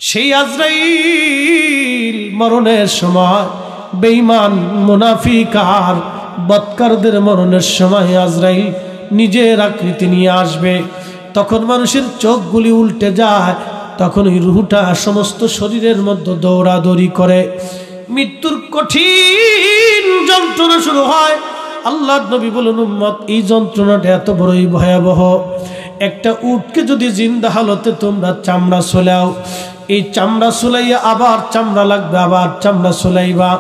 সেই আজরাইল মরণের সময় বেঈমান মুনাফিক আর বদকারদের মরণের সময় আজরাইল নিজের আকৃতি নিয়ে আসবে। তখন মানুষের চোখগুলি উল্টে যায়, তখন ওই রুহটা সমস্ত শরীরের মধ্যে দৌড়াদৌড়ি করে, মৃত্যুর কঠিন যন্ত্রণা শুরু হয়। আল্লাহর নবী বলেন, উম্মত, এই যন্ত্রণাটা এত বড়ই ভয়াবহ। একটা উটকে যদি জিন্দা হালতে তোমরা চামড়া সোলাও, এই চামড়া সোলাইয়া আবার চামড়া লাগবে, আবার চামড়া সোলাইবা।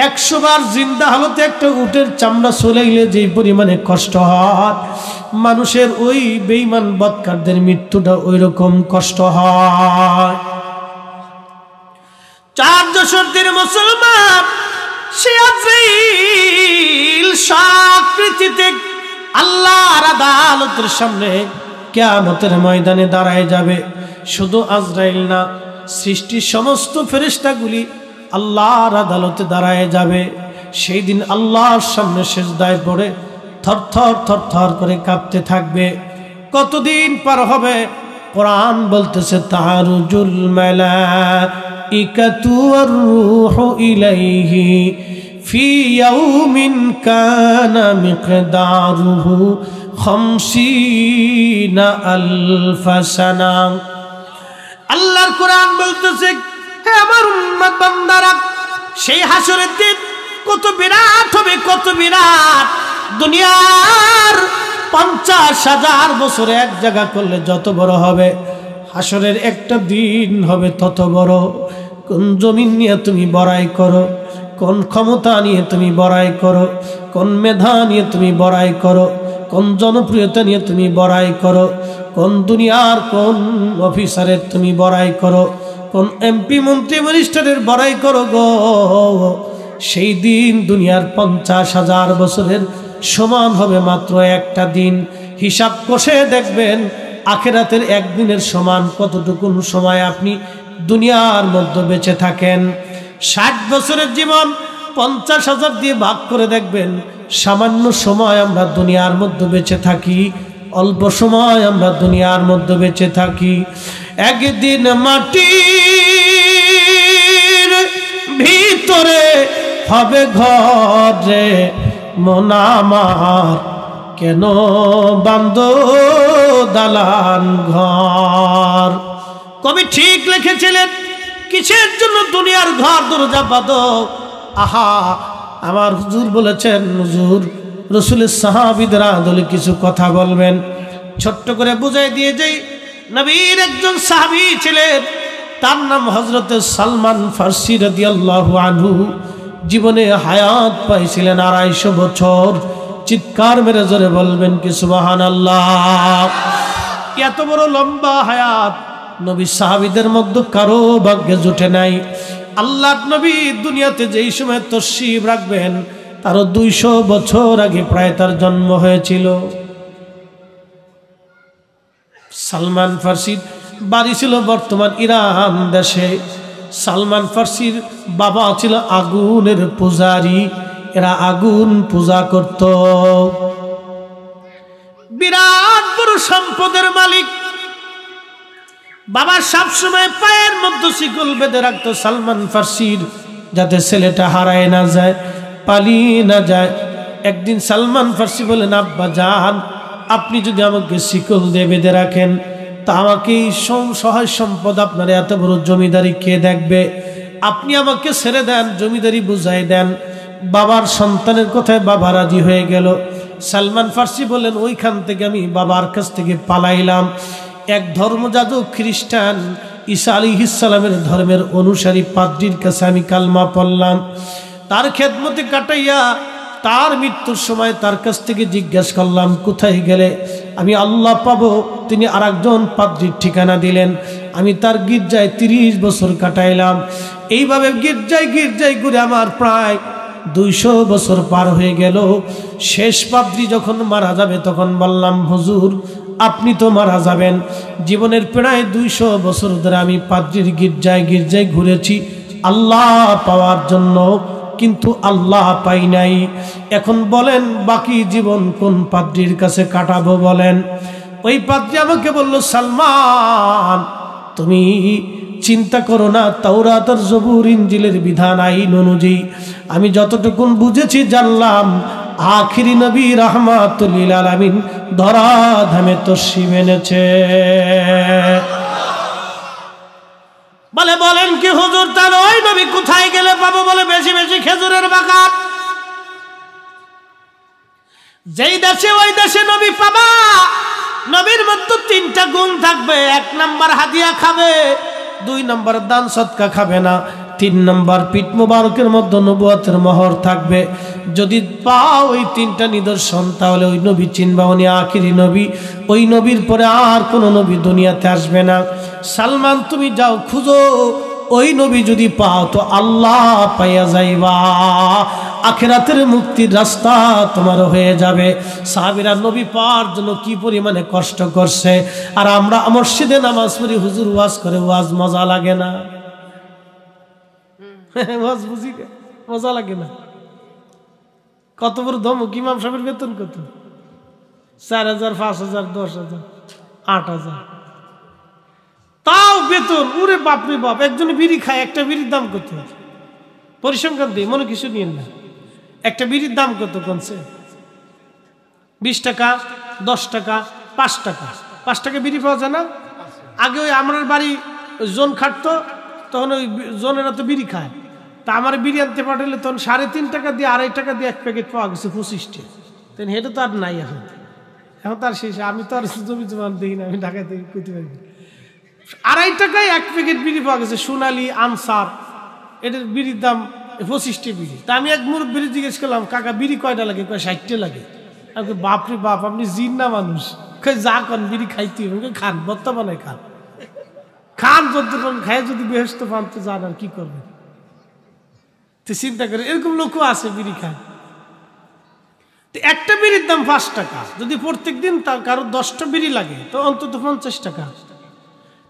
100 বার জিন্দা হালতে একটা উটের চামড়া সোলাইলে যেই পরিমাণে কষ্ট হয়, মানুষের ওই বেঈমান বদকারদের মৃত্যুটা ওই রকম কষ্ট হয়। 4 দশকের মুসলমান সে আজরাইল সাকৃতিতে আল্লাহর আদালতের সামনে কিয়ামতের ময়দানে দাঁড়ায় যাবে। শুধু আজরাইল না, সৃষ্টির সমস্ত ফেরেশতাগুলি আল্লাহর আদালতে দাঁড়ায় যাবে। সেই দিন আল্লাহর সামনে সিজদায় পড়ে থরথর থরথর করে কাঁপতে থাকবে। কতদিন পার হবে? কোরআন বলতেছে, তারুজুল মালাইকাতু ওয়ার রূহু ইলাইহি ফি ইয়াউমিন কানা মিকদারুহু 50,000 সানা। আল্লাহর কোরআন বলতেছে, হে আমার উম্মত বান্দারা, সেই হাসরের দিন কত বিরাট হবে, কত বিরাট। দুনিয়ার 50,000 বছর এক জায়গা করলে যত বড় হবে, হাসরের একটা দিন হবে তত বড়। কোন জমিন নিয়ে তুমি বড়াই করো, কোন ক্ষমতা নিয়ে তুমি বড়াই করো, কোন মেধা নিয়ে তুমি বড়াই করো, কোন জনপ্রিয়তা নিয়ে তুমি বড়াই করো, কোন দুনিয়ার কোন অফিসারের তুমি বড়াই করো, কোন এমপি মন্ত্রী মিনিস্টারের বড়াই করো গো, সেই দিন দুনিয়ার 50,000 বছরের সমান হবে মাত্র একটা দিন। হিসাব কষে দেখবেন আখিরাতের একদিনের সমান কতটুকু সময় আপনি দুনিয়ার মধ্যে বেঁচে থাকেন। 60 বছরের জীবন 50,000 দিয়ে ভাগ করে দেখবেন সামান্য সময় আমরা দুনিয়ার মধ্যে বেঁচে থাকি, অল্প সময় আমরা দুনিয়ার মধ্যে বেঁচে থাকি। একদিন মাটির ভিতরে হবে ঘর রে মন আমার, কেন বান্দো দালান ঘর। কবি ঠিক লিখেছিলেন, কিসের জন্য দুনিয়ার ঘর দরজা বাঁধো? আহা, আমার হুজুর বলেছেন, হুজুর রাসূলের সাহাবীরা দলে কিছু কথা বলবেন, ছোট্ট করে বুঝাই দিয়ে যাই। নবীর একজন সাহাবী ছিলেন, তার নাম হযরত সালমান ফারসি রাদিয়াল্লাহু আনহু। জীবনে হায়াত পাইছিলেন 250 বছর। চিৎকার মেরে জোরে বলবেন কি সুবহানাল্লাহ। এত বড় লম্বা হায়াত নবী সাহাবীদের মধ্যে কারো ভাগ্যে জুটে নাই। আল্লাহর নবী দুনিয়াতে যেই সময় তশরিফ রাখবেন তারও 200 বছর আগে প্রায় তার জন্ম হয়েছিল। সালমান ফারসির বাড়ি ছিল বর্তমান ইরান দেশে। সালমান ফারসির বাবা ছিল আগুনের পূজারী, এরা আগুন পূজা করত। বিরাট বড় সম্পদের মালিক। বাবা সবসময় পায়ের মধ্যে শিকল বেঁধে রাখতো সালমান ফারসির, যাতে ছেলেটা হারায় না যায়, পালিয়ে না যায়। একদিন সালমান ফারসি বলেন, আব্বা জান, আপনি যদি আমাকে শিকল দিয়ে বেঁধে রাখেন তা আমাকে এই সহায় সম্পদ, আপনার এত বড় জমিদারি কে দেখবে? আপনি আমাকে ছেড়ে দেন, জমিদারি বুঝাই দেন। বাবার সন্তানের কথায় বাবা রাজি হয়ে গেল। সালমান ফারসি বলেন, ওইখান থেকে আমি বাবার কাছ থেকে পালাইলাম। এক ধর্মযাজক খ্রিস্টান ঈসা আলাইহিস সালামের ধর্মের অনুসারী পাদ্রীর কাছে আমি কালমা পড়লাম। তার খেদমতে কাটাইয়া তার মৃত্যুর সময় তার কাছ থেকে জিজ্ঞাসা করলাম, কোথায় গেলে আমি আল্লাহ পাবো? তিনি আরেকজন পাদ্রীর ঠিকানা দিলেন। আমি তার গির্জায় 30 বছর কাটাইলাম। এইভাবে গির্জায় গির্জায় ঘুরে আমার প্রায় 200 বছর পার হয়ে গেল। শেষ পাদ্রী যখন মারা যাবে তখন বললাম, হুজুর আপনি তো মারা যাবেন। জীবনের প্রায় 200 বছর ধরে আমি পাদ্রীর গির্জায় গির্জায় ঘুরেছি আল্লাহ পাওয়ার জন্য, কিন্তু আল্লাহ পাই নাই। এখন বলেন বাকি জীবন কোন পাদ্রীর কাছে কাটাবো বলেন? ওই পাদ্রী আমাকে বলল, সালমান তুমি চিন্তা করো না, তাওরাত আর জবুর ইনজিলের বিধান আইন অনুযায়ী আমি যতটুকুন বুঝেছি জানলাম, আখিরি নবী রাহমাতুল লিল আলামিন ধরাধামে তশরিফ এনেছে। বলে বলেন কি হুজুর, তাহলে ওই নবী কোথায় গেলে পাবো? বলে বেশি বেশি খেজুরের বাগান। যেই দেশে ওই দেশে নবী পাবা, নবীর মধ্যে 3টা গুণ থাকবে। 1 নাম্বার হাদিয়া খাবে, 2 নাম্বার দান সদকা খাবে না, 3 নাম্বার পিঠ মুবারকের মধ্যে নবুয়তের মোহর থাকবে। যদি পাও ওই 3টা নিদর্শন, তাহলে ওই নবী চিনবা, উনি আখিরি নবী। ওই নবীর পরে আর কোনো নবী দুনিয়াতে আসবে না। সালমান, তুমি যাও খুঁজো, ওই নবী যদি পাও তো আল্লাহ পাইয়া যাইবা, আখিরাতের মুক্তির রাস্তা তোমার হয়ে যাবে। সাহাবীরা নবী পাওয়ার জন্য কি পরিমাণে কষ্ট করছে, আর আমরা মসজিদে নামাজ পড়ি, হুজুর ওয়াজ করে, ওয়াজ মজা লাগে না? ওয়াজ বুঝি মজা লাগে না? কত বড় ধমক! ইমাম সাহেবের বেতন কত? 4,000, 5,000, 10,000, 8,000, তাও বেতন। ওরে বাপরে বাপ! একজনে বিড়ি খায়, একটা বিড়ির দাম কত? পরিসংখ্যান দিই, মনে কিছু নিয়েন না। একটা বিড়ির দাম কত কোনছে? 20 টাকা, 10 টাকা, 5 টাকা। 5 টাকা বিড়ি পাওয়া যায় না? আগে ওই আমার বাড়ি জোন খাটতো, তখন ওই জোনেরা তো বিড়ি খায়। তা আমার বিড়ি আনতে পাঠালে তখন 3.5 টাকা দিয়ে, 2.5 টাকা দিয়ে 1 প্যাকেট পাওয়া গেছে 25টা। তেন হেঁটে তো আর নাই এখন। এখন তার শেষ। আমি তো আর জমি জমান দেখি না, আমি ঢাকায় থেকে করতে পারি। 2.5 টাকায় 1 প্যাকেট বিড়ি পাওয়া গেছে, সোনালি আনসার। এটার বিড়ির দাম 25টা বিড়ি। তা আমি এক মুরব্বির জিজ্ঞেস করলাম, কাকা বিড়ি কয়টা লাগে? কয় 60টা লাগে। আমি বাপরে বাপ, আপনি জিন না মানুষ? যা কন বিড়ি খাইতে হবে, খান, বর্তমানে খান, খান যতক্ষণ খায়, যদি বেহেশত পান তো যান, আর কি করবেন? তো চিন্তা করে, এরকম লোকও আছে বিড়ি খায়। তো একটা বিড়ির দাম 5 টাকা। যদি প্রত্যেক দিন কারো 10টা বিড়ি লাগে তো অন্তত 50 টাকা।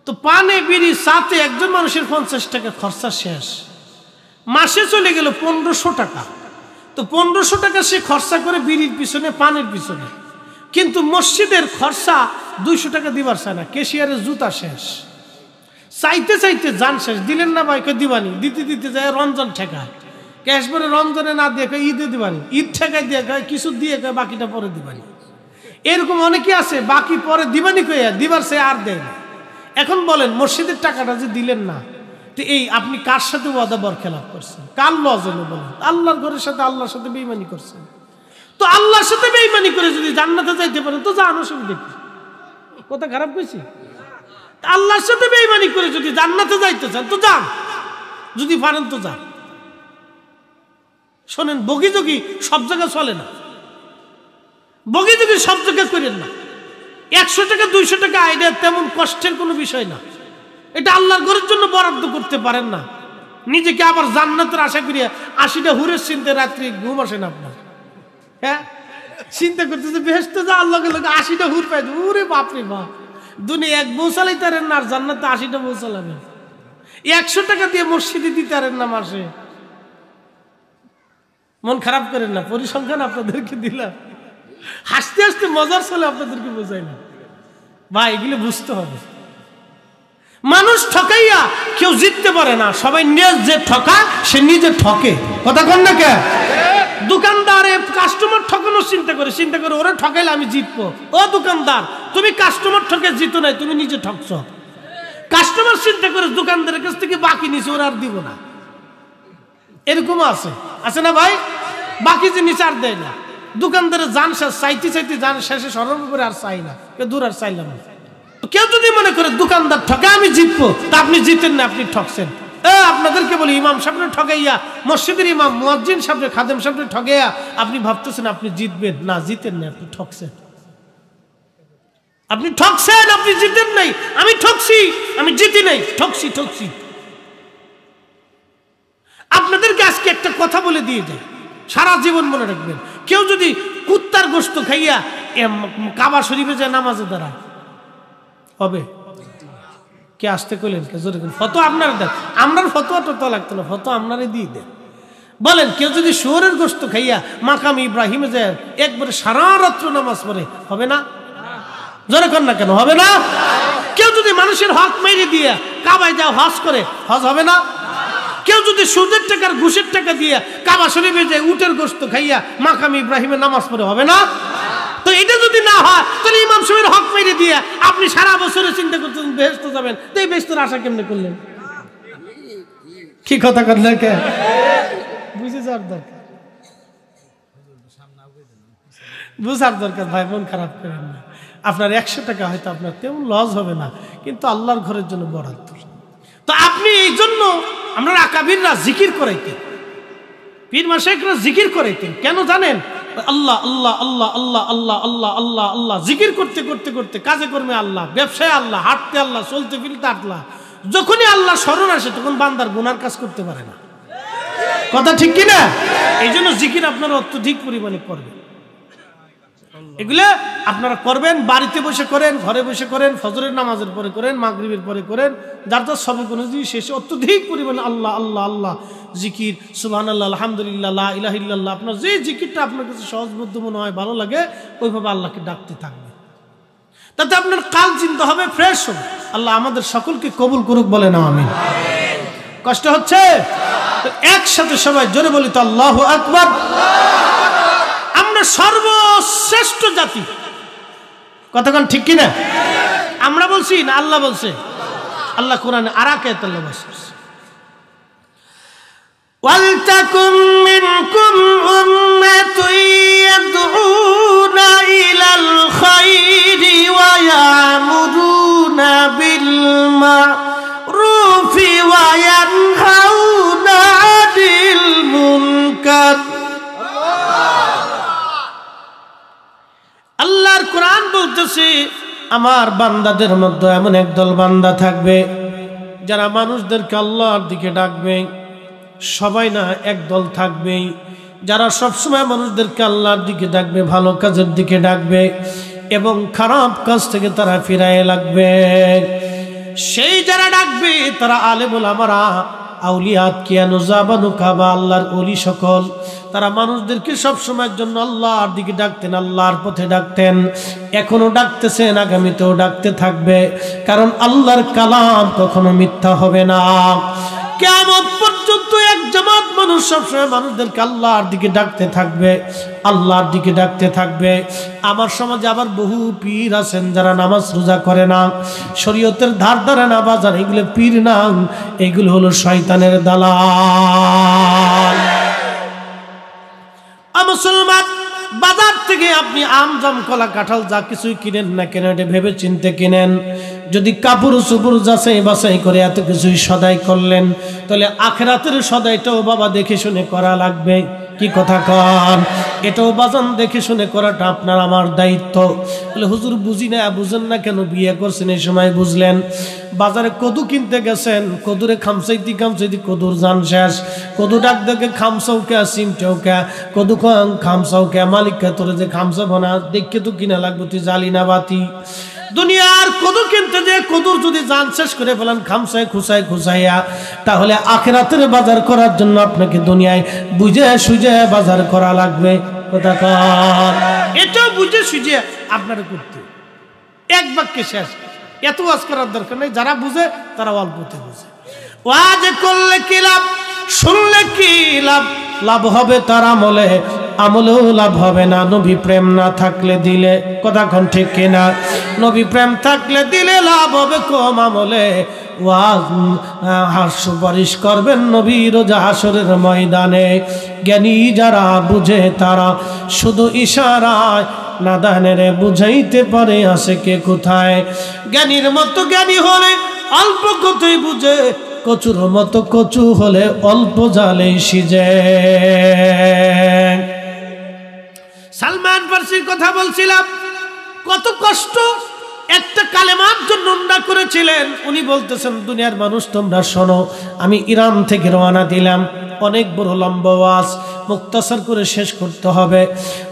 তো পানে বিড়ি সাথে একজন মানুষের 50 টাকা খরচা শেষ। মাসে চলে গেল 1500 টাকা। তো 1500 টাকা সে খরচা করে বিড়ির পিছনে, পানের পিছনে। কিন্তু মসজিদের খরচা 200 টাকা দিবার চায় না, ক্যাশিয়ারের জুতা শেষ। চাইতে চাইতে জান শেষ। দিলেন না ভাই? দিবানি। দিতে দিতে যায় রমজান ঠেকায়, ক্যাশ পরে রমজানে না দিয়ে ঈদে দিবানি, ঈদ ঠেকায় দিয়ে কিছু দিয়ে বাকিটা পরে দিবানি। এরকম অনেকে আছে, বাকি পরে দিবানি কইয়া দিবার সে আর দেয় না। এখন বলেন, মসজিদের টাকাটা যে দিলেন না, তো এই আপনি কার সাথে ওয়াদা বরখেলাপ করছেন? কার লজ হলো বলেন? আল্লাহর ঘরের সাথে, আল্লাহর সাথে বেঈমানি করছেন। তো আল্লাহর সাথে বেঈমানি করে যদি জান্নাতে যাইতে পারেন তো যান, অসুবিধা কি? কথা খারাপ কইছি? আল্লাহর সাথে বেঈমানি করে যদি জান্নাতে যাইতে চান তো যান, যদি পারেন তো যান। শোনেন, বগিযোগী সব জায়গায় চলে না, বগিযোগী সব জায়গায় করেন না। 100 টাকা 200 টাকা আইডিয়া তেমন কষ্টের কোনো বিষয় না। এটা আল্লাহর ঘরের জন্য বরাদ্দ করতে পারেন না, নিজেকে আবার জান্নাতের আশা করিয়া 80টা হুরের চিন্তা রাত্রি ঘুম আসে না আপনার। হ্যাঁ, চিন্তা করতেছে বেহেশতে যা, আল্লাহকে লোক 80টা হুর পাই। উরে বাপরে বাপ! দুনিয়া এক বউ চালাইতে পারেন না, আর জান্নাতে 80টা বউ চালাবেন। 100 টাকা দিয়ে মসজিদে দিতে পারেন না মাসে। মন খারাপ করেন না, পরিসংখ্যান আপনাদেরকে দিলাম, হাসতে হাসতে মজার চলে আপনাদেরকে বোঝাই না ভাই, এগুলো বুঝতে হবে। মানুষ ঠকাইয়া কেউ জিততে পারে না, সবাই যে ঠকা সে নিজে ঠকে। কথা কন না কে? দোকানদারে কাস্টমার ঠকানোর চিন্তা করে ওরা ঠকাইলে আমি জিতবো। ও দোকানদার, তুমি কাস্টমার ঠকে জিতো নাই, তুমি নিজে ঠকছ। কাস্টমার চিন্তা করে দোকানদারের কাছ থেকে বাকি নিচে ওরা আর দিব না। এরকম আছে না ভাই? বাকি জিনিস আর দেয় না। দোকানদারে জান শেষ, চাইতে চাইতে জান শেষে সরম করে আর চাই না, দূর আর চাইলাম না। কেউ যদি মনে করে দোকানদার ঠকে আমি জিতবো, তা আপনি জিতেন না, আপনি ঠকছেন। আপনাদেরকে বলি, ইমাম সাহেবরে ঠকাইয়া, মসজিদের ইমাম মুয়াজ্জিন সাহেবরে, খাদেম সাহেবরে ঠকাইয়া আপনি ভাবতেছেন আপনি জিতবেন, না, জিতেন না, আপনি ঠকছেন। আপনি ঠকছেন, আপনি জিতেন নাই। আমি ঠকছি, আমি জিতি নাই, ঠকছি। আপনাদেরকে আজকে একটা কথা বলে দিয়ে যায়, সারা জীবন মনে রাখবেন। কেউ যদি কুত্তার গোশত খাইয়া কাবা শরীফে যায় নামাজে দাঁড়ায়, হবে? কে আসতে কইলেন? কে জোরে কইলেন? ফটো আপনারা দেন, আমরার ফতোয়া তো লাগতো না, ফটো আপনারাই দিয়ে দেন। বলেন, কেউ যদি শুয়োরের গোশত খাইয়া মাকাম ইব্রাহিমে যায় একবারে সারা রাত্র নামাজ পড়ে, হবে না? জোরে কর না কেন, হবে না? কেউ যদি মানুষের হক মেরে দিয়ে কাবায় যাও হজ করে, হজ হবে না? কেউ যদি সুদের টাকার ঘুষের টাকা দিয়ে কাবা শরীফে যায় উটের গোশত খাইয়া মাকাম ইব্রাহিমের নামাজ পড়ে, হবে না? তো এটা যদি না হয় তাহলে ইমাম সাহেবের হক মেরে দিয়ে আপনি সারা বছরে চিন্তা করতেন বেহেশতে যাবেন, তো এই বেহেশতের আশা কেমনে করলেন? কি কথা করলেন? কে বুঝে যাওয়ার দরকার, বুঝার দরকার ভাই, মন খারাপ করেন না। আপনার 100 টাকা হয়তো আপনার তেমন লস হবে না, কিন্তু আল্লাহর ঘরের জন্য বরাদ্দ। তো আপনি এই জন্য আমরা আকাবিররা জিকির করাইতেন, পীর মাশায়েখরা জিকির করাইতেন। কেন জানেন? আল্লাহ আল্লাহ আল্লাহ আল্লাহ আল্লাহ আল্লাহ আল্লাহ আল্লাহ জিকির করতে করতে করতে কাজে কর্মে আল্লাহ, ব্যবসায় আল্লাহ, হাঁটতে আল্লাহ, চলতে ফিরতে আল্লাহ। যখনই আল্লাহ স্মরণ আসে তখন বান্দার গুনার কাজ করতে পারে না। কথা ঠিক কিনা? এই জন্য জিকির আপনারা অত্যধিক পরিমাণে করবেন। এগুলা আপনারা করবেন, বাড়িতে বসে করেন, ঘরে বসে করেন, ফজরের নামাজের পরে করেন, মাগরিবের পরে করেন, যার যার সবে কোনো জিনিস শেষে অত্যধিক পরিমাণে আল্লাহ আল্লাহ আল্লাহ জিকির, সুবহানাল্লাহ, আলহামদুলিল্লাহ, লা ইলাহা ইল্লাল্লাহ, আপনার যে জিকিরটা আপনার কাছে সহজবোধ্য মনে হয়, ভালো লাগে, ওইভাবে আল্লাহকে ডাকতে থাকবে। তাতে আপনার কাল চিন্তা হবে, ফ্রেশ হবে। আল্লাহ আমাদের সকলকে কবুল করুক, বলে না আমিন। কষ্ট হচ্ছে? একসাথে সবাই জোরে বলি তো আল্লাহু আকবার। আমরা সর্বশ্রেষ্ঠ জাতি, কতক্ষণ ঠিক কিনা? আমরা বলছি না আল্লাহ বলছে? আল্লাহ কোরআনে আরাকে আল্লাহ বলছে, ওয়ালতাকুম মিনকুম উম্মাতুন ইয়াদউনা ইলাল খায়রি ওয়া ইয়ামুরুনা বিল মা'রুফি ওয়া ইয়ানহাউনা আনিল মুনকার। আল্লাহর কোরআন বলতেছে আমার বান্দাদের মধ্যে এমন একদল বান্দা থাকবে যারা মানুষদেরকে আল্লাহর দিকে ডাকবে। সবাই না, একদল থাকবেই যারা সবসময় মানুষদেরকে আল্লাহর দিকে ডাকবে, ভালো কাজের দিকে ডাকবে এবং খারাপ কাজ থেকে তারা ফিরায় লাগবে। সেই যারা ডাকবে তারা আলেমুল আমারা, আউলিয়াত কিয়ানু জাবানু কাবা, আল্লাহর ওলি সকল। তারা মানুষদেরকে সব সময়ের জন্য আল্লাহর দিকে ডাকতেন, আল্লাহর পথে ডাকতেন, এখনো ডাকতেছেন, আগামীতেও ডাকতে থাকবে। কারণ আল্লাহর কালাম কখনো মিথ্যা হবে না। কিয়ামত পর্যন্ত এক জামাত মানুষ সবসময় মানুষদেরকে আল্লাহর দিকে ডাকতে থাকবে, আল্লাহর দিকে ডাকতে থাকবে। আমার সমাজে আবার বহু পীর আছেন যারা নামাজ রোজা করে না, শরীয়তের ধার ধারে না, বাজার, এগুলো পীর না, এগুলো হলো শয়তানের দালাল। মুসলমান, বাজার থেকে আপনি আম, জাম, কলা, কাঁঠাল যা কিছুই কিনেন না কেন, এটা ভেবে চিনতে কিনেন। যদি কাপড় চুপড় যাচাই বাছাই করে এত কিছুই সদাই করলেন, তাহলে আখিরাতের সদাইটাও বাবা দেখে শুনে করা লাগবে। কি কথা কন? এটাও বাজান দেখে শুনে করাটা আপনার আমার দায়িত্ব। বলে হুজুর বুঝি না, বুঝেন না কেন? বিয়ে করছেন এই সময় বুঝলেন। বাজারে কদু কিনতে গেছেন, কদুরে খামসাইতে খামসাইতে কদুর জান শেষ। কদু ডাক দেখে খামসাও কে, সিমটাও কে, কদু খামসাও কে, মালিককে তোরে যে খামসাবো না, দেখে তো কিনা লাগবে, তুই জালি না বাতি। দুনিয়ার কদু কিনতে যে কদুর যদি জান শেষ করে ফেলেন খামসায় খুসায় খুসাইয়া, তাহলে আখিরাতের বাজার করার জন্য আপনাকে দুনিয়ায় বুঝে সুঝে বাজার করা লাগবে। কথা কর, এটাও বুঝে সুঝে আপনারা করতে। এক বাক্যে শেষ, এত ওয়াজ করার দরকার নেই। যারা বুঝে তারা অল্পতে বুঝে। ওয়াজ করলে কি লাভ, শুনলে কি লাভ? লাভ হবে তার আমলে, আমলেও লাভ হবে না নবী প্রেম না থাকলে দিলে। কথা কোন ঠিক কিনা? নবী প্রেম থাকলে দিলে লাভ হবে কম, আমলে ওয়াজ সুপারিশ করবেন নবী রোজা হাসরের ময়দানে। জ্ঞানী যারা বুঝে তারা শুধু ইশারায় নাদানের বুঝাইতে পারে আসে কে কোথায়। জ্ঞানীর মতো জ্ঞানী হলে অল্প কথাই বুঝে, কচুর মতো কচু হলে অল্প জালেই সিজে। সালমান ফার্সির কথা বলছিলাম, কত কষ্ট একটা কালেমার জন্য উন্ডা করেছিলেন। উনি বলতেছেন দুনিয়ার মানুষ তোমরা শোনো, আমি ইরান থেকে রওনা দিলাম, অনেক বড় লম্বা ওয়াজ, মুক্তাসার করে শেষ করতে হবে।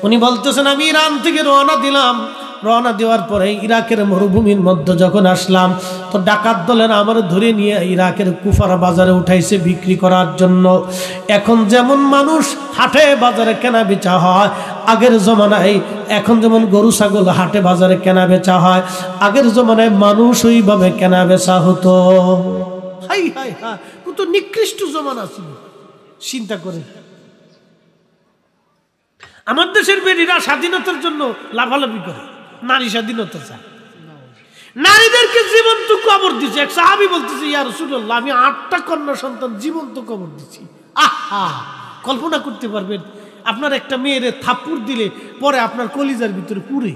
উনি বলতেছেন আমি ইরান থেকে রওনা দিলাম, রওনা দেওয়ার পরে ইরাকের মরুভূমির মধ্যে যখন আসলাম, তো ডাকাত দলের আমার ধরে নিয়ে ইরাকের কুফার বাজারে উঠাইছে বিক্রি করার জন্য। এখন যেমন মানুষ হাটে বাজারে কেনা বেচা হয়, আগের জমানায় এখন যেমন গরু ছাগল হাটে বাজারে কেনা বেচা হয়, আগের জমানায় মানুষ ওইভাবে কেনা বেচা হতো। হাই হাই হাই, কত নিকৃষ্ট জমানা ছিল চিন্তা করে। আমার দেশের বেটিরা স্বাধীনতার জন্য লাফালাফি করে, নারী স্বাধীনতা চায়, নারীদেরকে জীবন্ত কবর দিচ্ছে। এক সাহাবী বলতেছে, ইয়া রাসূলুল্লাহ, আমি 8টা কন্যা সন্তান জীবন্ত কবর দিচ্ছি। আহা, কল্পনা করতে পারবেন আপনার একটা মেয়েরে থাপ্পড় দিলে পরে আপনার কলিজার ভিতরে পুরে?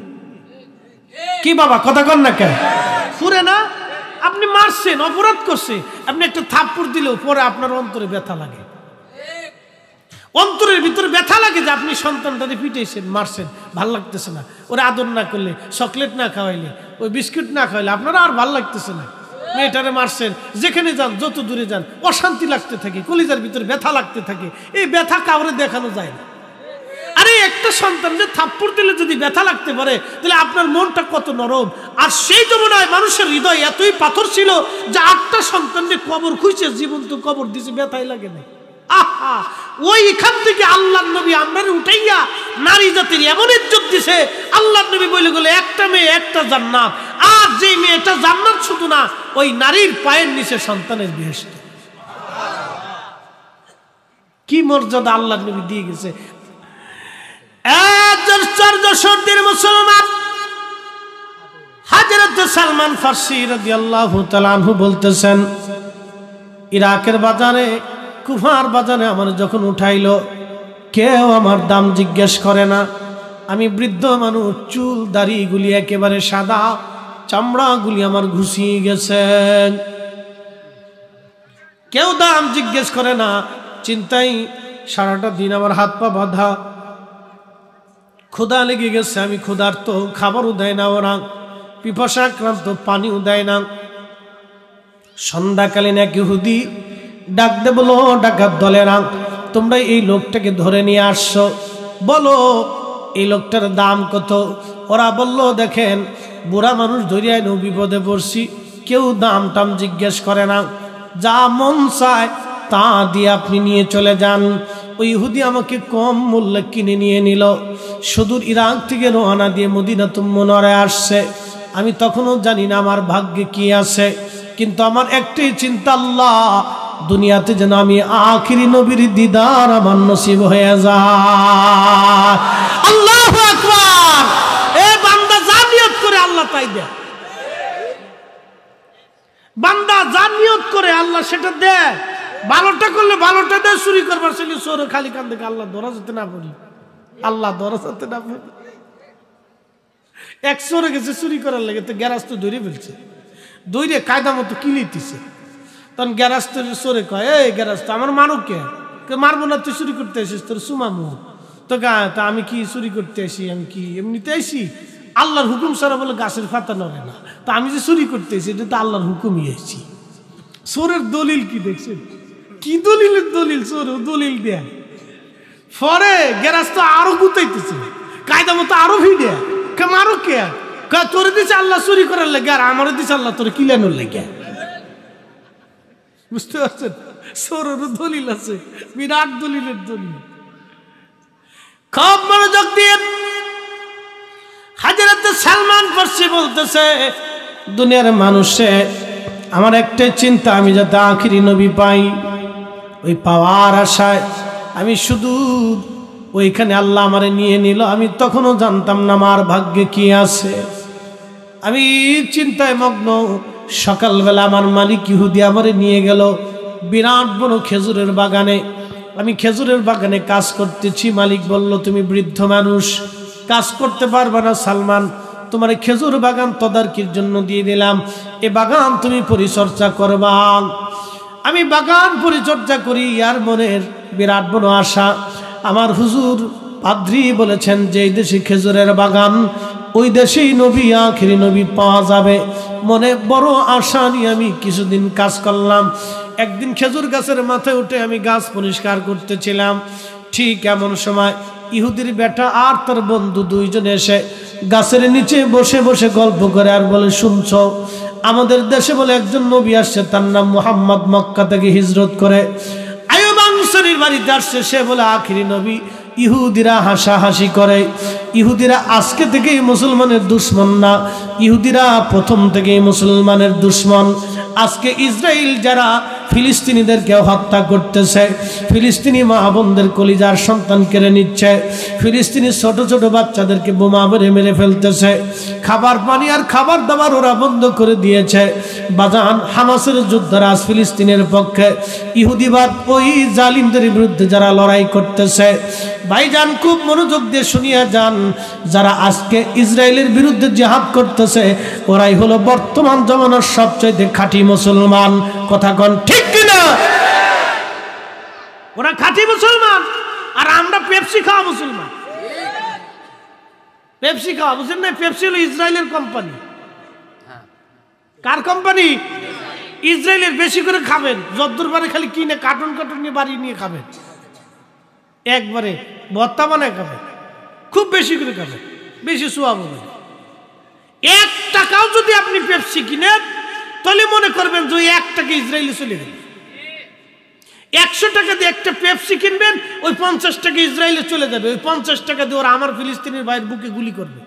কি বাবা কথা কন না কেন? পুরে না? আপনি মারছেন, অপরাধ করছে, আপনি একটা থাপ্পড় দিলেও পরে আপনার অন্তরে ব্যথা লাগে, অন্তরের ভিতরে ব্যথা লাগে যে আপনি সন্তানটাকে পিটাইছেন, মারছেন, ভাল লাগতেছে না, ওরা আদর না করলে, চকলেট না খাওয়াইলে, ওই বিস্কুট না খাওয়াইলে আপনার আর ভাল লাগতেছে না। মেয়েটারে মারছেন, যেখানে যান, যত দূরে যান, অশান্তি লাগতে থাকে, কলিজার ভিতরে ব্যথা লাগতে থাকে। এই ব্যথা কাউরে দেখানো যায় না। আরে একটা সন্তানকে থাপ্পড় দিলে যদি ব্যথা লাগতে পারে, তাহলে আপনার মনটা কত নরম। আর সেই জমানায় মানুষের হৃদয় এতই পাথর ছিল যে 8টা সন্তানকে কবর খুঁজছে, জীবন্ত কবর দিছে, ব্যথাই লাগে না। আহা, ওইখান থেকে আল্লাহর নবী আমরারে উঠাইয়া নারী জাতির এমন ইজ্জত দিছে, আল্লাহর নবী বলে গেল একটা মেয়ে একটা জান্নাত। আর যে মেয়েটা জান্নাত শুধু না, ওই নারীর পায়ের নিচে সন্তানের বেহেশত। কি মর্যাদা আল্লাহর নবী দিয়ে গেছে। মুসলমান হযরত সালমান ফারসি রাদিয়াল্লাহু তাআলা আনহু বলতেছেন, ইরাকের বাজারে, কুফার বাজারে আমার যখন উঠাইলো, কেউ আমার দাম জিজ্ঞেস করে না। আমি বৃদ্ধ মানুষ, চুল দাড়িগুলি একেবারে সাদা, চামড়াগুলি আমার ঘুষিয়ে গেছে, কেউ দাম জিজ্ঞেস করে না। চিন্তাই সারাটা দিন আমার হাত পা বাঁধা, ক্ষুধা লেগে গেছে, আমি ক্ষুধার্ত, খাবারও দেয় না ওরা, পিপাসাক্রান্ত, পানিও দেয় না। সন্ধ্যাকালীন এক ইহুদি ডাক দে, বলো ডাকাত দলেরা, তোমরা এই লোকটাকে ধরে নিয়ে আসছো, বলো এই লোকটার দাম কত? ওরা বলল, দেখেন বুড়া মানুষ ধরিয়া নো, বিপদে পড়ছি, কেউ দাম টাম জিজ্ঞেস করে না, যা মন চায় তা দিয়ে আপনি নিয়ে চলে যান। ওই ইহুদি আমাকে কম মূল্যে কিনে নিয়ে নিল, সুদূর ইরাক থেকে রওনা দিয়ে মদিনাতুল মুনাওয়ারায় আসছে। আমি তখনও জানি না আমার ভাগ্যে কি আছে, কিন্তু আমার একটাই চিন্তা, আল্লাহ দুনিয়াতে যেন আমি আখিরি নবীর দিদার আমার নসিব হয়ে যায়। আল্লাহু আকবার। এ বান্দা যা নিয়ত করে আল্লাহ তাই দেয়, বান্দা যা নিয়ত করে আল্লাহ সেটা দেয়। ভালোটা করলে ভালোটা দেয়, চুরি করবার ছেলে চোর খালি কান দেখে আল্লাহ ধরা যেতে না পারি, আল্লাহ ধরা যেতে না পারি। এক চোরে গেছে চুরি করার লেগে, তো গ্যারাজ তো ধরে ফেলছে, দৌড়ে কায়দা মতো কিলিতেছে। তখন গ্যারাজ তো চোরে কয়, এই গ্যারাজ তো আমার মারো কে? মারবো না, তুই চুরি করতে আসিস, তোর সুমামু তো তা আমি কি চুরি করতে আসি? আমি কি এমনিতে আসি? আল্লাহর হুকুম ছাড়া বলে গাছের পাতা নড়ে না, তো আমি যে চুরি করতে আসি এটা তো আল্লাহর হুকুমই আসছি। চোরের দলিল কি দেখছেন? কি দলিলের দলিল? চোর দলিল দেয়, পরে গ্যারাজ তো আরো গুতাইতেছে, কায়দা মতো আরো ভিড়ে, মারো কে? তোরে দিচ্ছে আল্লাহ চুরি করার লেগে, আর আমারও দিচ্ছে আল্লাহ তোরে কিলানোর লেগে। বুঝতে পারছেন? চোরেরও দলিল আছে, বিরাট দলিলের দলিল। খুব মনোযোগ দিয়ে হযরত সালমান ফারসি বলতেছে, দুনিয়ার মানুষে আমার একটাই চিন্তা, আমি যাতে আখিরি নবী পাই। ওই পাওয়ার আশায় আমি শুধু ওইখানে আল্লাহ আমারে নিয়ে নিল, আমি তখনও জানতাম না আমার ভাগ্যে কি আছে। আমি চিন্তায় মগ্ন। সকালবেলা আমার মালিক ইহুদি আমারে নিয়ে গেল বিরাট বড় খেজুরের বাগানে। আমি খেজুরের বাগানে কাজ করতেছি। মালিক বলল, তুমি বৃদ্ধ মানুষ, কাজ করতে পারবে না সালমান, তোমার খেজুর বাগান তদারকির জন্য দিয়ে দিলাম, এ বাগান তুমি পরিচর্যা করবা। আমি বাগান পরিচর্যা করি, আর মনের বিরাট বড় আশা। আমার হুজুর পাদ্রী বলেছেন যে এই দেশে খেজুরের বাগান, ওই দেশেই নবী আখিরি নবী পাওয়া যাবে। মনে বড় আশা নিয়ে আমি কিছুদিন কাজ করলাম। একদিন খেজুর গাছের মাথায় উঠে আমি গাছ পরিষ্কার করতেছিলাম। ঠিক এমন সময় ইহুদির বেটা আর তার বন্ধু দুইজন এসে গাছের নিচে বসে বসে গল্প করে আর বলে, শুনছো আমাদের দেশে বলে একজন নবী আসছে, তার নাম মুহাম্মদ, মক্কা থেকে হিজরত করে আইয়ুব আনসারীর বাড়িতে আসছে, সে বলে আখিরি নবী। ইহুদিরা হাসাহাসি করে। ইহুদিরা আজকে থেকেই মুসলমানের দুশ্মন না, ইহুদিরা প্রথম থেকেই মুসলমানের দুশ্মন। আজকে ইসরায়েল যারা ফিলিস্তিনিদেরকে হত্যা করতেছে, ফিলিস্তিনি মা বোনদের কলিজার সন্তান কেড়ে নিচ্ছে, ফিলিস্তিনি ছোট ছোট বাচ্চাদেরকে বোমা মেরে মেরে ফেলতেছে, খাবার পানি আর খাবার দাবার ওরা বন্ধ করে দিয়েছে। বাজান, হামাসের যোদ্ধারা আজ ফিলিস্তিনের পক্ষে, ইহুদিবাদ ওই জালিমদের বিরুদ্ধে যারা লড়াই করতেছে। ভাইজান, খুব মনোযোগ দিয়ে শুনিয়া যান, যারা আজকে ইসরায়েলের বিরুদ্ধে জিহাদ করতেছে ওরাই হলো বর্তমান জমানার সবচেয়ে খাঁটি মুসলমান। কথা কোন ঠিক কিনা? ওরা খাঁটি মুসলমান, আর আমরা পেপসি খাওয়া মুসলমান। পেপসি খাওয়া, বুঝলেন না? পেপসি হলো ইসরায়েলের কোম্পানি। কার কোম্পানি? ইসরায়েলের। বেশি করে খাবেন, যদ্দূর পারে খালি কিনে কার্টুন কার্টুন নিয়ে বাড়ি নিয়ে খাবেন, একবারে ভর্তা বানায় খাবেন, খুব বেশি করে খাবেন, বেশি সোয়াব হবে। 1 টাকাও যদি আপনি পেপসি কিনেন তাহলে মনে করবেন যে 1 টাকা ইসরায়েলে চলে গেল। 100 টাকা দিয়ে একটা পেপসি কিনবেন, ওই 50 টাকা ইসরায়েলে চলে যাবে। ওই 50 টাকা দিয়ে ওরা আমার ফিলিস্তিনের ভাইয়ের বুকে গুলি করবে।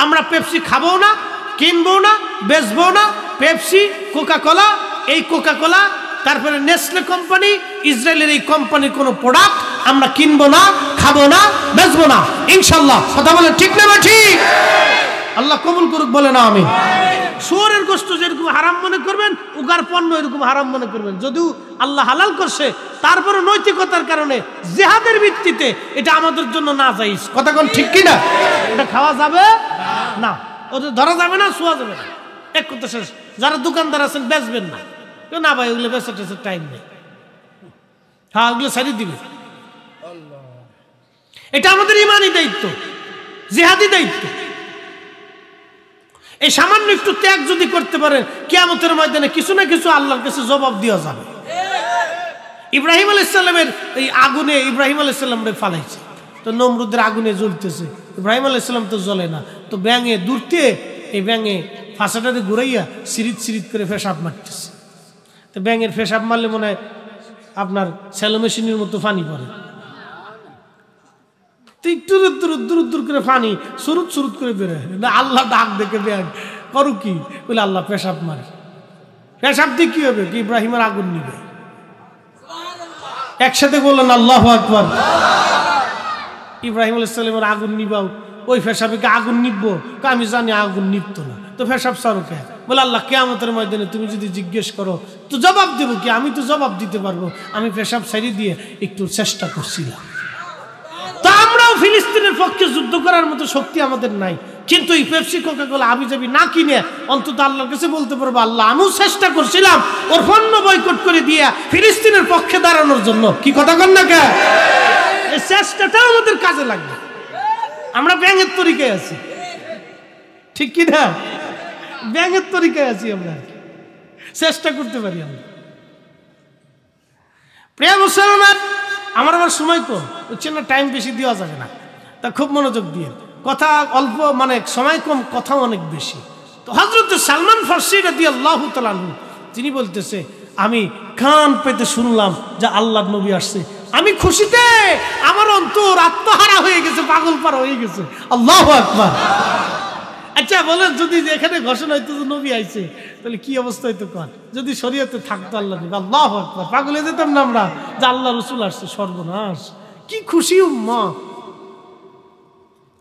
আমরা পেপসি খাবো না, কিনবো না, বেচবো না। পেপসি, কোকা কোলা, এই কোকা কোলা, তারপরে নেসলে কোম্পানি, ইসরায়েলের এই কোম্পানির কোনো প্রোডাক্ট আমরা কিনবো না, খাবো না, বেচবো না ইনশাল্লাহ। কথা বলে ঠিক না? ঠিক। আল্লাহ কবুল করুক, বলে না আমিন। শুয়োরের গোশত যেরকম হারাম মনে করবেন, উগার পণ্য এরকম হারাম মনে করবেন। যদিও আল্লাহ হালাল করছে, তারপরে নৈতিকতার কারণে জিহাদের ভিত্তিতে এটা আমাদের জন্য না জায়েজ। কথা কোন ঠিক কিনা? এটা খাওয়া যাবে না, ওদের ধরা যাবে না, শোয়া যাবে না। এক কথা শেষ। যারা দোকানদার আছেন বেচবেন না, না ভাই ওগুলো বেচা টেচার টাইম নেই, হ্যাঁ ওগুলো ছাড়িয়ে দিবে। এটা আমাদের ইমানি দায়িত্ব, জিহাদি দায়িত্ব। এই সামান্য একটু ত্যাগ যদি করতে পারেন, কিয়ামতের ময়দানে কিছু না কিছু আল্লাহর কাছে জবাব দেওয়া যাবে। ইব্রাহিম আলাইহিস সালামের এই আগুনে ইব্রাহিম আলাইহিস সালামরে ফালাইছে, তো নমরুদের আগুনে জ্বলতেছে, ইব্রাহিম আলাইহিস সালাম তো জ্বলে না, তো ব্যাঙে দূরতে এই ব্যাঙে ফাঁসাটাতে ঘুরাইয়া সিরিত সিরিত করে পেশাব মারতেছে। তো ব্যাঙের পেশাব মারলে মনে হয় আপনার স্যালো মেশিনের মতো পানি পড়ে, একটু দূর দূর করে পানি সুরুত সুরুত করে বেরোয়। আল্লাহ ডাক দেখে ব্যাগ করো কি বলে, আল্লাহ পেশাব মারে। পেশাব দিয়ে কি হবে? কি ইব্রাহিমের আগুন নিবে। একসাথে বললেন আল্লাহু আকবার। ইব্রাহিম আলাইহিস সালামের আগুন নিবাও, ওই পেশাবে কি আগুন নিববো? আমি জানি আগুন নিবত না, তো পেশাব সারো কে? বলে আল্লাহ কিয়ামতের ময়দানে তুমি যদি জিজ্ঞেস করো তো জবাব দেবো কি? আমি তো জবাব দিতে পারবো, আমি পেশাব ছাড়িয়ে দিয়ে একটু চেষ্টা করছিলাম। তো আমরাও ফিলিস্তিনের পক্ষে যুদ্ধ করার মতো শক্তি আমাদের নাই, কিন্তু এই পেপসি কোকা কোলা আবি যাবি না কিনে অন্তত আল্লাহর কাছে বলতে পারবো, আল্লাহ আমিও চেষ্টা করছিলাম ওর পণ্য বয়কট করে দিয়া ফিলিস্তিনের পক্ষে দাঁড়ানোর জন্য। কি কথা কন না কে? এই চেষ্টাটাও আমাদের কাজে লাগবে। আমরা ব্যাঙের তরিকায় আছি, ঠিক কি না? ব্যাঙের তরিকায় আছি, আমরা চেষ্টা করতে পারি। আমরা প্রিয় মুসলমান, আমার আবার সময় কম, বুঝছেন না, টাইম বেশি দেওয়া যাবে না, তা খুব মনোযোগ দিয়ে। কথা অল্প, মানে সময় কম, কথা অনেক বেশি। তো হযরত সালমান ফারসি রাদিয়াল্লাহু তাআলা আনহু তিনি বলতেছে, আমি কান পেতে শুনলাম যে আল্লাহর নবী আসছে, আমি খুশিতে আমার অন্তর আত্মহারা হয়ে গেছে, পাগল পারা হয়ে গেছে। আল্লাহু আকবার। আচ্ছা বলেন, যদি এখানে ঘোষণা হইতো যে নবী আইছে, তাহলে কি অবস্থা হইতো? কন যদি শরীয়তে থাকতো আল্লাহ নবী, আল্লাহু আকবার, পাগল হয়ে যেতাম না আমরা যে আল্লাহ রাসূল আসছে। সর্বনাশ, কি খুশি উম্মত।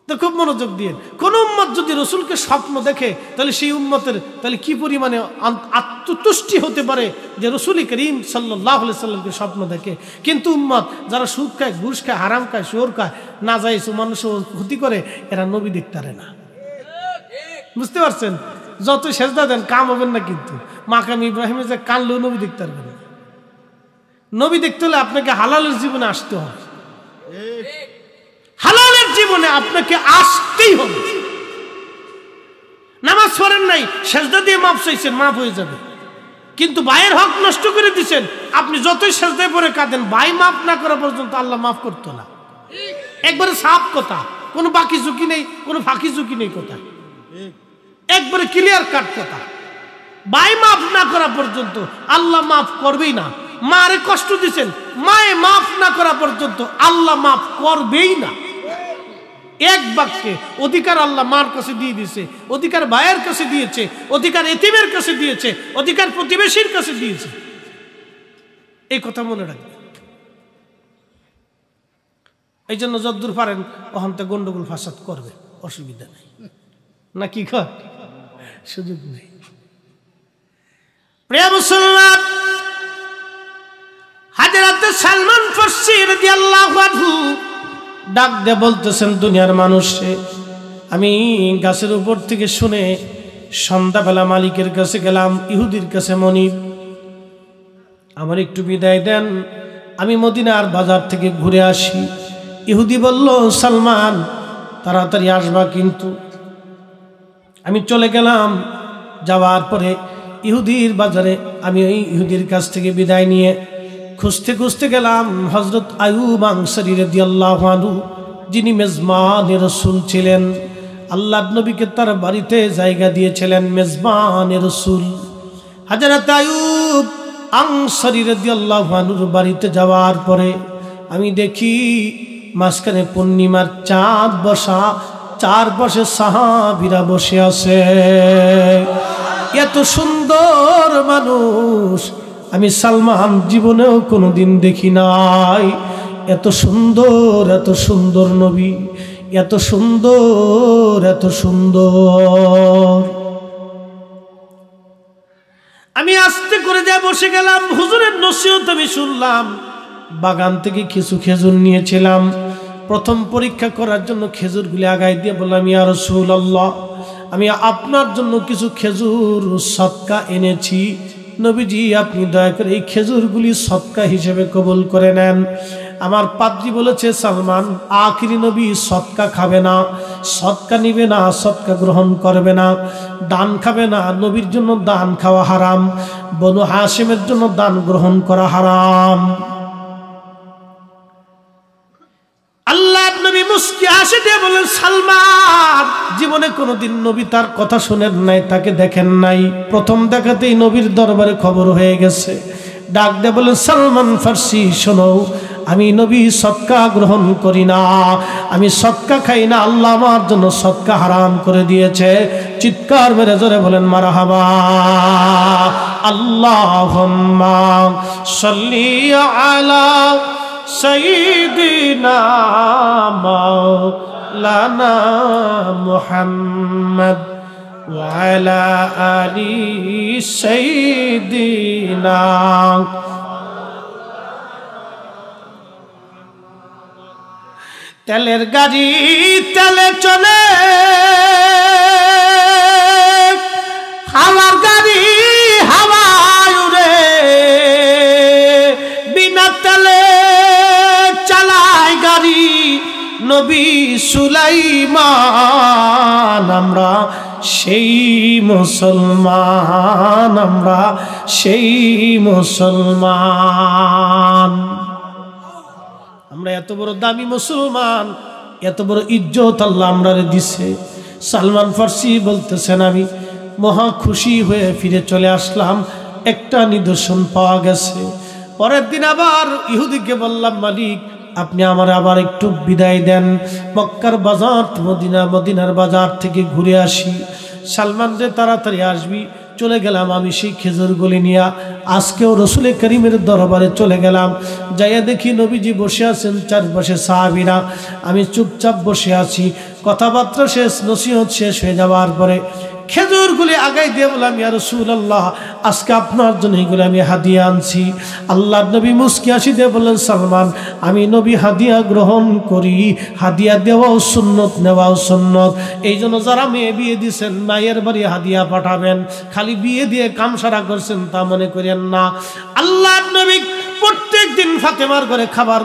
তো খুব মনোযোগ দিয়ে, কোন উম্মত যদি রসুলকে স্বপ্ন দেখে, তাহলে সেই উম্মতের তাহলে কি পরিমাণে আত্মতুষ্টি হতে পারে যে রসুল করিম সাল্লাল্লাহু আলাইহি সাল্লামকে স্বপ্ন দেখে। কিন্তু উম্মত যারা সুদ খায়, ঘুষ খায়, হারাম খায়, শুয়োর খায়, না যায় মানুষ ক্ষতি করে, এরা নবী দেখতে পারে না। বুঝতে পারছেন? যত সেজদা দেন কাম হবেন না, কিন্তু মাকাম ইব্রাহিমে যে কানলেও নবী দেখতে পারবেন না। নবী দেখতে হলে আপনাকে হালালের জীবনে আসতে হবে, হালালের জীবনে আপনাকে আসতেই হবে। নামাজ পড়েন নাই, সেজদা দিয়ে মাফ চাইছেন, মাফ হয়ে যাবে। কিন্তু ভাইয়ের হক নষ্ট করে দিচ্ছেন, আপনি যতই সেজদায় পড়ে কাঁদেন, ভাই মাফ না করা পর্যন্ত আল্লাহ মাফ করতো না। একবারে সাফ কথা, কোনো বাকি ঝুঁকি নেই, কোনো ফাঁকি ঝুঁকি নেই, কথা একবারে ক্লিয়ার কাট কথা। ভাই মাফ না করা পর্যন্ত আল্লাহ মাফ করবেই না। মারে কষ্ট দিয়েছেন, মায়ে মাফ না করা পর্যন্ত আল্লাহ মাফ করবেই না। এক বাক্যে অধিকার আল্লাহ মার কাছে দিয়ে দিয়েছে, অধিকার ভাইয়ের কাছে দিয়েছে, অধিকার এতিমের কাছে দিয়েছে, অধিকার প্রতিবেশীর কাছে দিয়েছে। এই কথা মনে রাখবেন। এই জন্য যদ্দূর পারেন অহন্তে গন্ডগোল ফাসাদ করবে, অসুবিধা নেই, না কি কর, সুযোগ নেই। প্রিয় মুসলমান, হযরত সালমান ফারসি রাদিয়াল্লাহু আনহু ডাক দিয়ে বলতেছেন, দুনিয়ার মানুষে, আমি গাছের উপর থেকে শুনে সন্ধ্যাবেলা মালিকের কাছে গেলাম, ইহুদির কাছে, মনিব আমার একটু বিদায় দেন, আমি মদিনার বাজার থেকে ঘুরে আসি। ইহুদি বলল, সালমান তাড়াতাড়ি আসবা কিন্তু। আমি চলে গেলাম। যাওয়ার পরে ইহুদির বাজারে আমি ওই ইহুদির কাছ থেকে বিদায় নিয়ে খুঁজতে খুঁজতে গেলাম হযরত আইয়ুব আনসারী রাদিয়াল্লাহু আনহু, যিনি মেজবানে রাসূল ছিলেন। আল্লাহর নবীকে তার বাড়িতে জায়গা দিয়েছিলেন মেজবানে রাসূল। হযরত আইয়ুব আনসারী রাদিয়াল্লাহু আনহুর বাড়িতে যাওয়ার পরে আমি দেখি মাঝখানে পূর্ণিমার চাঁদ বসা, চারপাশে সাহাবীরা বসে আছে। এত সুন্দর মানুষ আমি সালমান জীবনেও কোনোদিন দেখি নাই। এত সুন্দর, এত সুন্দর নবী, এত সুন্দর, এত সুন্দর। আমি আস্তে করে যা বসে গেলাম, হুজুরের নসিহত আমি শুনলাম। বাগান থেকে কিছু খেজুর নিয়েছিলাম, প্রথম পরীক্ষা করার জন্য খেজুরগুলি আগায় দিয়ে বললাম, ইয়া রাসূলুল্লাহ, আমি আপনার জন্য কিছু খেজুর সদকা এনেছি, নবীজি আপনি দয়া করে এই খেজুরগুলি সদকা হিসেবে কবুল করে নেন। আমার পাদ্রী বলেছে, সালমান আখিরি নবী সদকা খাবে না, সদকা নিবে না, সদকা গ্রহণ করবে না, দান খাবে না। নবীর জন্য দান খাওয়া হারাম, বনু হাশিমের জন্য দান গ্রহণ করা হারাম। আল্লাহর নবী মুস্কি হাসি দিয়ে বলেন, সালমান জীবনে কোনোদিন নবী তার কথা শুনেন নাই, তাকে দেখেন নাই, প্রথম দেখাতেই নবীর দরবারে খবর হয়ে গেছে। ডাক দিয়ে বলেন, সালমান ফারসি শোনো, আমি নবী সদকা গ্রহণ করি না, আমি সদকা খাই না, আল্লাহ আমার জন্য সদকা হারাম করে দিয়েছে। চিৎকার মেরে জোরে বলেন মারহাবা। আল্লাহুম্মা সাল্লি আলা সাইয়্যিদিনা মাওলানা মুহাম্মদ ওয়া আলা আলি সাইয়্যিদিনা। তেলের গাড়ি তেলে চলে, হাওয়ার গাড়ি হাওয়ায় উড়ে, বিনা তেলে চালায় গাড়ি নবী সুলাইমান। আমরা সেই মুসলমান, আমরা সেই মুসলমান। আমরা এত বড় দামি মুসলমান, এত বড় ইজ্জত আল্লাহ আমরা দিছে। সালমান ফারসি বলতেছেন, আমি মহা খুশি হয়ে ফিরে চলে আসলাম, একটা নিদর্শন পাওয়া গেছে। পরের দিন আবার ইহুদিকে বললাম, মালিক আপনি আমার আবার একটু বিদায় দেন, মক্কার বাজার মদিনার বাজার থেকে ঘুরে আসি। সালমান রে তাড়াতাড়ি আসবি। চলে গেলাম আমি সেই খেজুরগুলি নিয়ে। আজকেও রসুল করিমের দরবারে চলে গেলাম, যাইয়া দেখি নবীজি বসে আছেন, চারপাশে সাহাবীরা, আমি চুপচাপ বসে আছি। কথাবার্তা শেষ, নসিহত শেষ হয়ে যাওয়ার পরে খেজুরগুলি আগাই দিয়ে বললাম, ইয়া রাসূলুল্লাহ আজকে আপনার জন্য এগুলো আমি হাদিয়া আনছি। আল্লাহর নবী মুস্কি হাসি দিয়ে বললেন, সালমান আমি নবী হাদিয়া গ্রহণ করি, হাদিয়া দেওয়াও সুন্নত, নেওয়াও সুন্নত। এই জন্য যারা মেয়ে বিয়ে দিয়েছেন মায়ের বাড়ি হাদিয়া পাঠাবেন, খালি বিয়ে দিয়ে কাম সারা করছেন তা মনে করেন না। আল্লাহর নবী প্রত্যেক দিন ফাতেমার ঘরে খাবার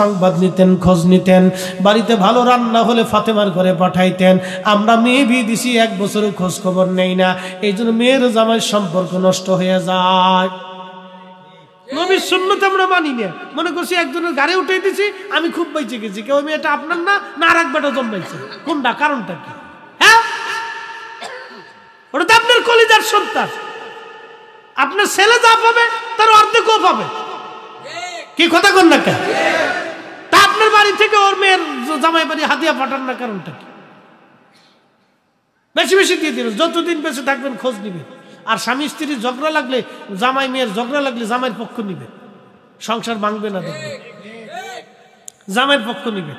সংবাদ নিতেন, খোঁজ নিতেন, বাড়িতে ভালো রান্না হলে ফাতেমার ঘরে পাঠাইতেন। আমরা মেয়ে বিয়ে দিছি, এক বছরের খোঁজ খবর নেই না, এই জন্য মেয়ের জামাইয়ের সম্পর্ক নষ্ট হয়ে যায়। নবীর সুন্নত আমরা মানি না, মনে করছি একজনের গাড়ি উঠে দিছি, আমি খুব বেঁচে গেছি। কেউ মেয়েটা আপনার না, না আর এক বেটা জন্মাইছে, কোনটা, কারণটা কি? হ্যাঁ, ওটা তো আপনার কলিজার সন্তান। আপনার ছেলে যা পাবে তার অর্ধেকও পাবে, কি কথা কন না কেন? তা আপনার বাড়ি থেকে ওর মেয়ের জামাই বাড়ি হাদিয়া পাঠান না, কারণটা কি? বেশি বেশি দিয়ে দিবেন, যতদিন বেঁচে থাকবেন খোঁজ নিবেন। আর স্বামী স্ত্রীর ঝগড়া লাগলে, জামাই মেয়ের ঝগড়া লাগলে জামাইয়ের পক্ষ নিবেন, সংসার ভাঙবে না দেখবেন। জামাইয়ের পক্ষ নিবেন,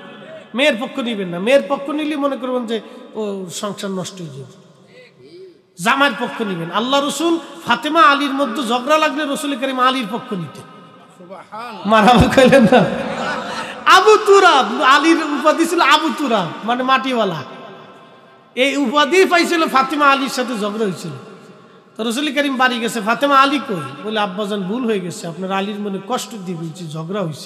মেয়ের পক্ষ নিবেন না। মেয়ের পক্ষ নিলে মনে করবেন যে ও সংসার নষ্ট হয়ে যাবে। জামাইয়ের পক্ষ নিবেন। আল্লাহ রসুল ফাতেমা আলীর মধ্যে ঝগড়া লাগলে রসুল করিম আলীর পক্ষ নিতেন। মারামা কইলেন না? আবু তুরাব, আলীর উপাধি ছিল আবু তুরাব, মানে মাটিওয়ালা। এই উপাধি পাইছিল ফাতেমা আলীর সাথে ঝগড়া হয়েছিল। তো রসুল করিম বাড়ি গেছে, ফাতেমা আলী কই? বলে আব্বাজান ভুল হয়ে গেছে, আপনার আলীর মনে কষ্ট দিয়ে বলছি, ঝগড়া হয়েছে।